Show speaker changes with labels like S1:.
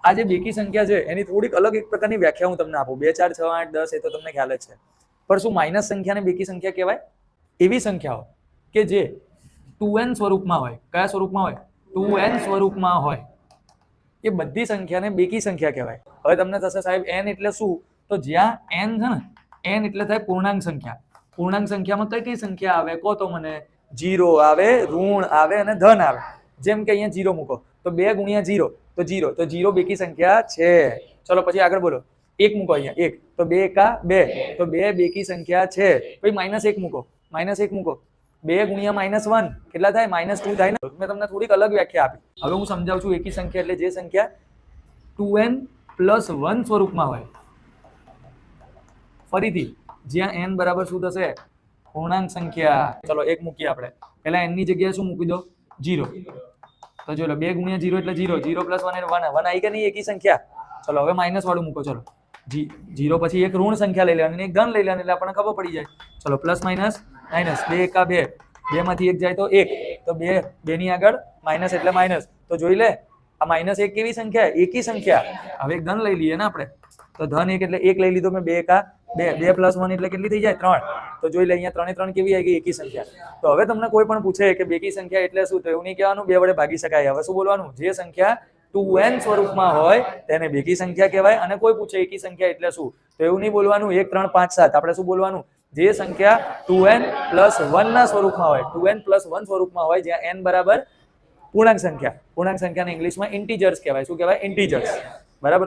S1: આ જે બેકી સંખ્યા છે એની થોડીક અલગ એક પ્રકારની વ્યાખ્યા હું તમને આપું. 2 4 6 8 10 એ તો તમને ખ્યાલ જ છે. પણ શું માઇનસ સંખ્યાને બેકી સંખ્યા કહેવાય? એવી સંખ્યાઓ કે જે 2n સ્વરૂપમાં હોય. કયા સ્વરૂપમાં હોય? 2n સ્વરૂપમાં હોય. એ બધી સંખ્યાને બેકી સંખ્યા કહેવાય. હવે તમને થશે સાહેબ n એટલે શું? તો જ્યાં n છે ને, n એટલે થાય પૂર્ણાંક સંખ્યા. પૂર્ણાંક સંખ્યામાં કઈ કઈ સંખ્યા આવે કહો તો મને? 0 આવે, ઋણ આવે અને ધન આવે. જેમ કે અહીંયા 0 મૂકો તો 2 ગુણ્યા 0 તો 0, તો 0 બેકી સંખ્યા છે. ચલો પછી આગળ બોલો. 1 મૂકો અહીંયા 1 તો 2 એકા 2 તો 2 બેકી સંખ્યા છે. પછી -1 મૂકો, -1 મૂકો 2 ગુણ્યા -1 કેટલા થાય? -2 થાય ને. મેં તમને થોડીક અલગ વ્યાખ્યા આપી. હવે હું સમજાવું છું. એકી સંખ્યા એટલે જે સંખ્યા 2n + 1 સ્વરૂપમાં હોય. ફરીથી જ્યાં n બરાબર શું થશે? પૂર્ણાંક સંખ્યા. ચલો 1 મૂકીએ આપણે. પહેલા n ની જગ્યાએ શું મૂકી દો? 0. તો જો 2 ગુણ્યા 0 એટલે 0, 0 + 1 એટલે 1, 1 આવી કે નહીં એકી સંખ્યા? ચલો હવે માઇનસ વાળું મૂકો. ચલો 0 પછી એક ઋણ સંખ્યા લઈ લેવાની અને એક ધન લઈ લેવાની એટલે આપણને ખબર પડી જાય. ચલો પ્લસ માઇનસ માઇનસ 2 એકા 2, 2 માંથી 1 જાય તો 1, તો 2 ની આગળ માઇનસ એટલે માઇનસ. તો જોઈ લે આ -1 કેવી સંખ્યા? એકી સંખ્યા. હવે એક ધન લઈ લઈએ ને આપણે. તો ધન 1 એટલે 1 લઈ લીધો મેં. 2 એકા 2, 2 + 1 એટલે કેટલી થઈ જાય? 3. તો જોઈ લે અહીંયા 3 3 કેવી આવી ગઈ? એકી સંખ્યા. તો હવે તમને કોઈ પણ પૂછે કે બેકી સંખ્યા એટલે શું, તો એવું નહીં કહેવાનું 2 વડે ભાગી શકાય. હવે શું બોલવાનું? જે સંખ્યા 2n સ્વરૂપમાં હોય તેને બેકી સંખ્યા કહેવાય. અને કોઈ પૂછે એકી સંખ્યા એટલે શું, તો એવું નહીં બોલવાનું 1 3 5 7. આપણે શું બોલવાનું? જે સંખ્યા 2n + 1 ના સ્વરૂપમાં હોય, 2n + 1 સ્વરૂપમાં હોય, જ્યાં n બરાબર પૂર્ણાંક સંખ્યા. પૂર્ણાંક સંખ્યાને ઇંગ્લિશમાં ઇન્ટીજર્સ કહેવાય. શું કહેવાય? ઇન્ટીજર્સ. બરાબર.